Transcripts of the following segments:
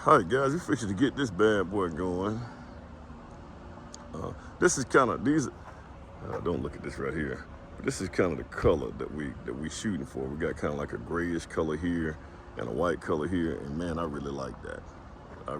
All right, guys, we fixing to get this bad boy going. This is kind of these. Don't look at this right here. But this is kind of the color that we shooting for. We got kind of like a grayish color here and a white color here, and man, I really like that. I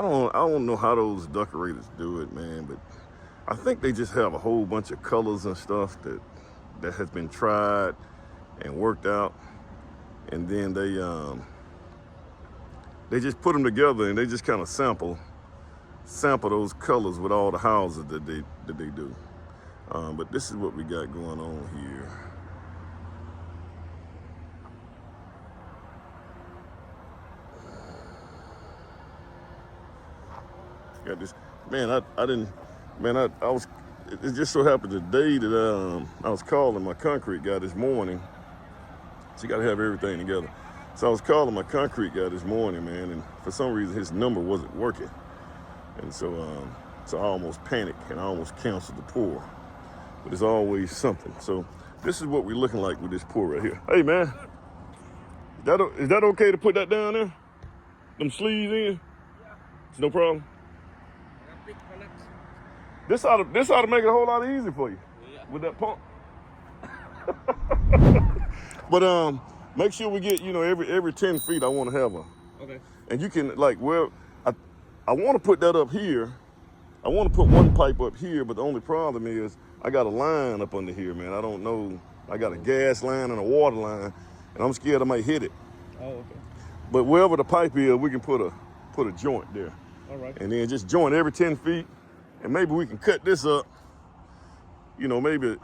don't know how those decorators do it, man, but I think they just have a whole bunch of colors and stuff that has been tried and worked out, and then they just put them together and they just kind of sample those colors with all the houses that they do. But this is what we got going on here. Got this, man. I was. It just so happened the day that I was calling my concrete guy this morning. So you got to have everything together. So I was calling my concrete guy this morning, man, and for some reason his number wasn't working, and so I almost panicked and I almost canceled the pour. But there's always something. So this is what we're looking like with this pour right here. Hey, man, is that okay to put that down there? Them sleeves in? Yeah. It's no problem. This ought to make it a whole lot easier for you. Yeah. With that pump. But make sure we get, every 10 feet I want to have a. Okay. And you can I want to put that up here. I want to put one pipe up here, but the only problem is I got a line up under here, man. I don't know. I got a gas line and a water line, and I'm scared I might hit it. Oh, okay. But wherever the pipe is, we can put a joint there. All right. And then just joint every 10 feet, and maybe we can cut this up. Maybe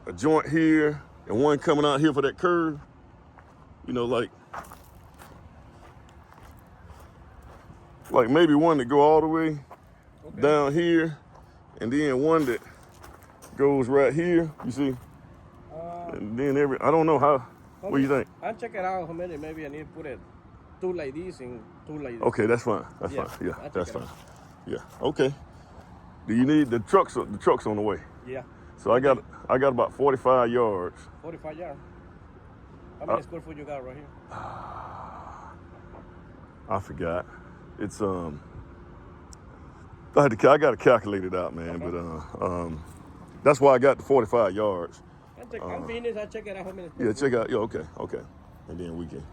a joint here and one coming out here for that curve. Like maybe one that go all the way down here, and then one that goes right here. You see, and then I don't know how. What do you think? I'll check it out. How many? Maybe I need to put it 2 like this and 2 like this. Okay, that's fine. That's Yeah, fine. Yeah, I'll that's check it fine. Yeah. Okay. Do you need the trucks? The trucks on the way. Yeah. So I got about 45 yards. 45 yards. How many square foot you got right here? I forgot. It's I got to calculate it out, man. Okay. But that's why I got the 45 yards. I'm finished. I'll check it out. How many? Yeah, check out. Yeah, okay. And then we can.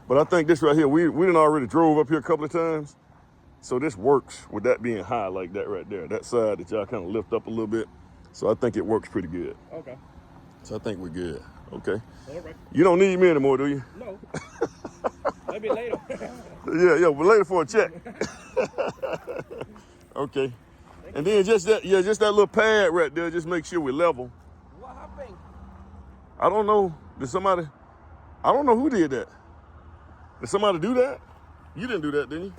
But I think this right here, we done already drove up here a couple of times. So this works with that being high like that right there. That side that y'all kind of lift up a little bit. So I think it works pretty good. Okay. So I think we're good. Okay. All right. You don't need me anymore, do you? No. Maybe later. Yeah, but later for a check. Okay. And then just that little pad right there, just make sure we're level. What happened? I don't know. I don't know who did that. Did somebody do that? You didn't do that, didn't you?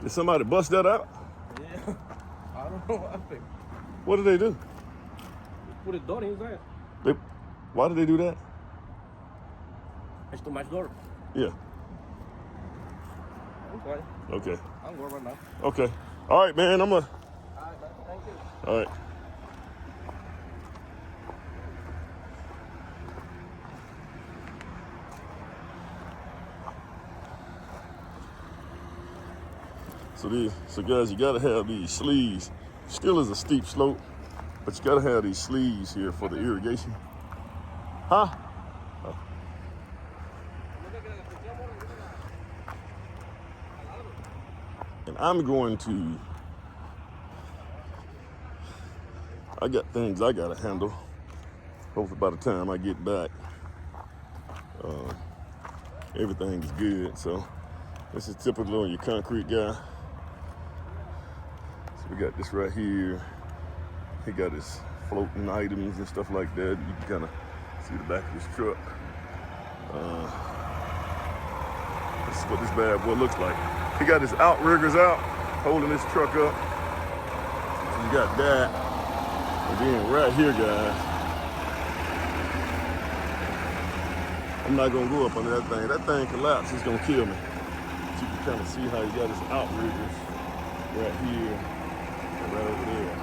Did somebody bust that out? Yeah. I don't know what happened. What did they do? Put a door inside. Why did they do that? It's too much door. Yeah. Okay. Okay. I'm going right now. Okay. All right, man. All right, thank you. All right. So guys, you gotta have these sleeves. Still is a steep slope, but you gotta have these sleeves here for the irrigation. Huh? Oh. And I got things I gotta handle. Hopefully by the time I get back, everything is good. So this is typical on your concrete guy. So we got this right here. He got his floating items and stuff like that. You can kind of see the back of his truck. This is what this bad boy looks like. He got his outriggers out, holding his truck up. So you got that. And then right here, guys, I'm not gonna go up under that thing. That thing collapsed, it's gonna kill me. But you can kind of see how he got his outriggers right here and right over there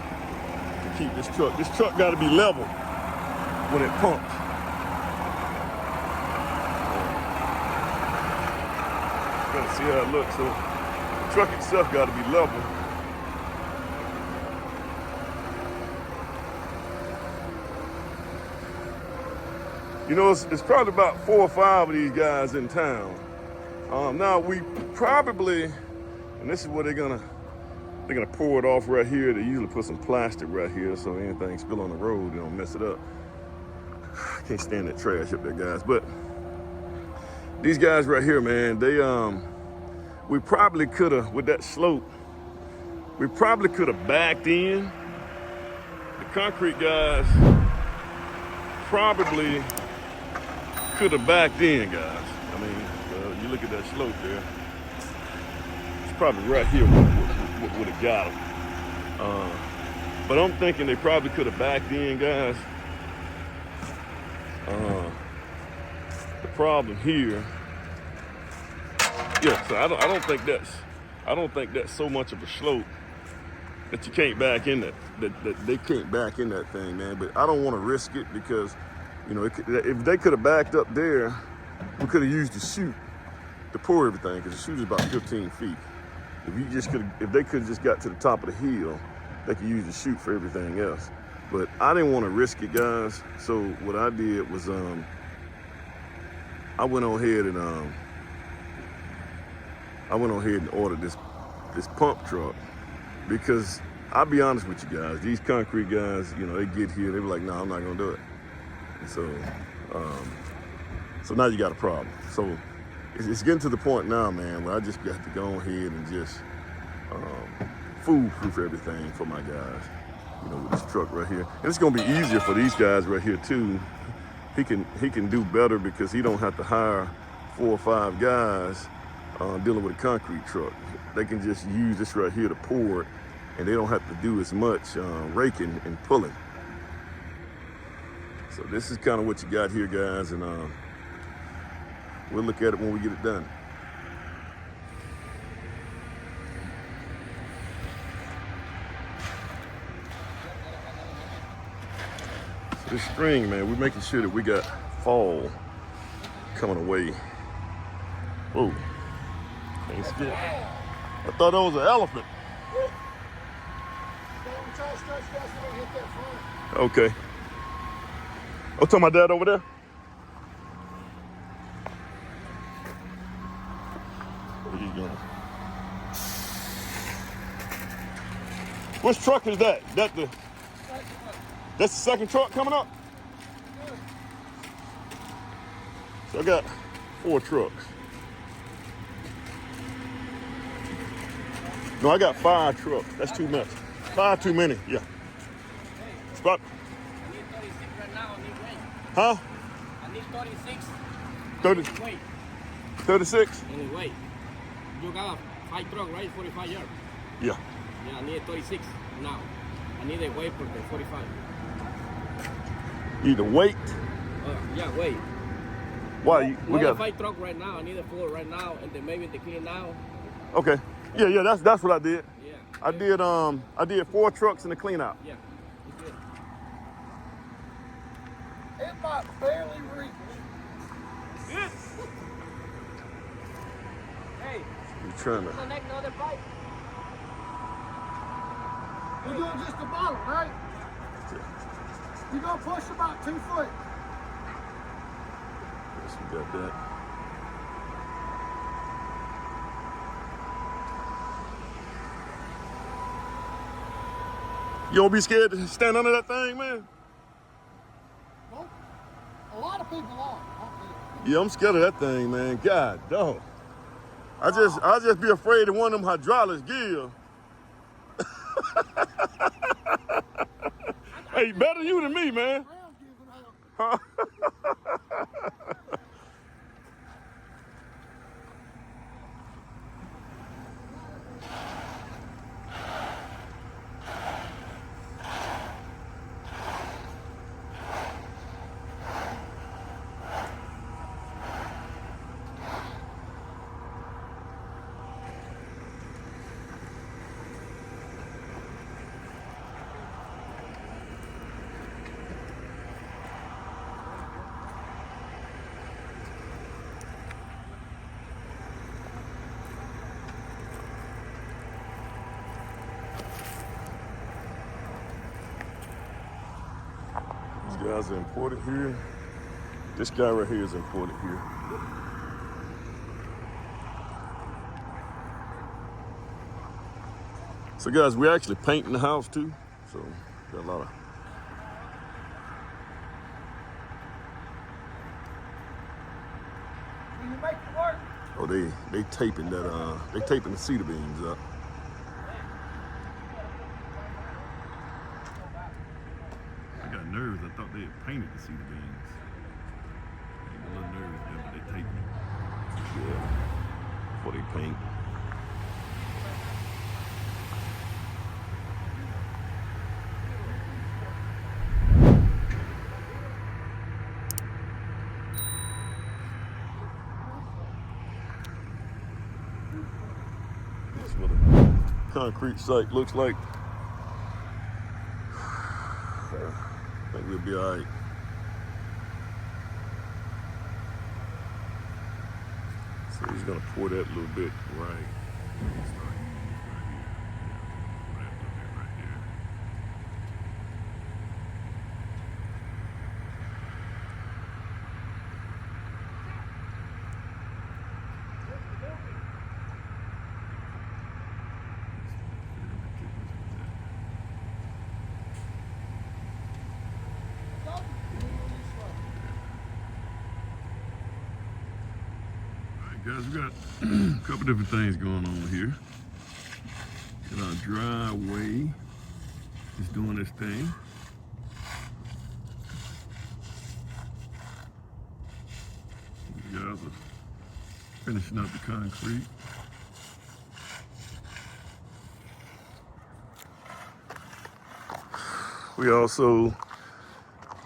to keep this truck. This truck gotta be level when it pumps. trying to see how it looks. So the truck itself got to be level. You know, it's probably about 4 or 5 of these guys in town. Now we probably, and this is where they're gonna pour it off right here. They usually put some plastic right here so anything spill on the road, they don't mess it up. I can't stand that trash up there, guys. But these guys right here, man, they we probably could have, with that slope, we probably could have backed in. The concrete guys probably could have backed in, guys. I mean, you look at that slope there. It's probably right here would have got them. But I'm thinking they probably could have backed in, guys. The problem here, yeah. So I don't think that's so much of a slope that you can't back in that they can't back in that thing, man. But I don't want to risk it because, you know, if they could have backed up there, we could have used the chute to pour everything because the chute is about 15 feet. If they could have just got to the top of the hill, they could use the chute for everything else. But I didn't want to risk it, guys. So what I did was I went on ahead and ordered this pump truck because I'll be honest with you guys, these concrete guys, you know, they get here, they were like, no, I'm not gonna do it. And so now you got a problem. So it's getting to the point now, man, where I just got to go ahead and just foolproof everything for my guys, you know, with this truck right here. And it's gonna be easier for these guys right here too. He can do better because he don't have to hire 4 or 5 guys dealing with a concrete truck. They can just use this right here to pour it, and they don't have to do as much raking and pulling. So this is kind of what you got here, guys, and we'll look at it when we get it done. So this string, man, we're making sure that we got fall coming away. Whoa, can't skip. I thought that was an elephant. Okay. Oh, tell my dad over there. Where you going? Which truck is that? That's the second truck coming up? So I got 4 trucks. No, I got 5 trucks. That's too much. 5 too many, yeah. It's about... I need 36 right now, I need weight. Huh? I need 36. 30, Weight. 36? I need weight. You got a 5 truck, right? 45 yards. Yeah. Yeah, I need 36 now. I need a weight for the 45. You need to wait. Yeah, weight. Why? We got a 5 truck right now. I need a 4 right now, and then maybe the clean now. Okay. Yeah. That's what I did. Yeah. I did 4 trucks and a clean out. Yeah. It's good. It might barely reach. Hey, You trying to? connect the other pipe. You're doing just the bottom, right? You're gonna push about 2 foot. Yes, we got that. You don't be scared to stand under that thing, man? Nope. A lot of people are. Yeah, I'm scared of that thing, man. God, dog. I just be afraid of one of them hydraulics give. Hey, better you than me, man. I'm giving out. guys are imported here. This guy right here is imported here. So guys, we're actually painting the house too. So got a lot of. Can you make it work? Oh, they taping that. They taping the cedar beams up. I got nerves. I thought they had painted the cedar beams. I got a little nervous there, but they taping it. Yeah, before they paint. That's what a concrete site looks like. I think we'll be all right. So he's gonna pour that little bit right. Guys, we got a couple different things going on here. Got our driveway is doing this thing. You guys are finishing up the concrete. We also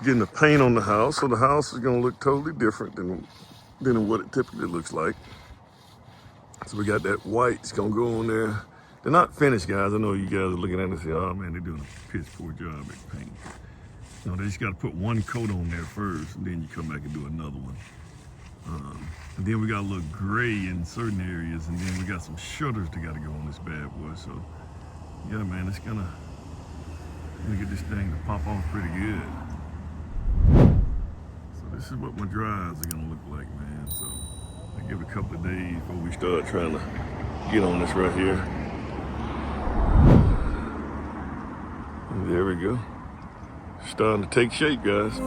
getting the paint on the house, so the house is gonna look totally different than what it typically looks like. So we got that white, it's gonna go on there. They're not finished, guys. I know you guys are looking at it and say, oh man, they're doing a piss poor job at paint. No, they just gotta put one coat on there first, and then you come back and do another one. And then we got a little gray in certain areas, and then we got some shutters that gotta go on this bad boy. So yeah, man, it's gonna get this thing to pop off pretty good. So this is what my drives are gonna look like, man. So I give it a couple of days before we start trying to get on this right here. And there we go. Starting to take shape, guys.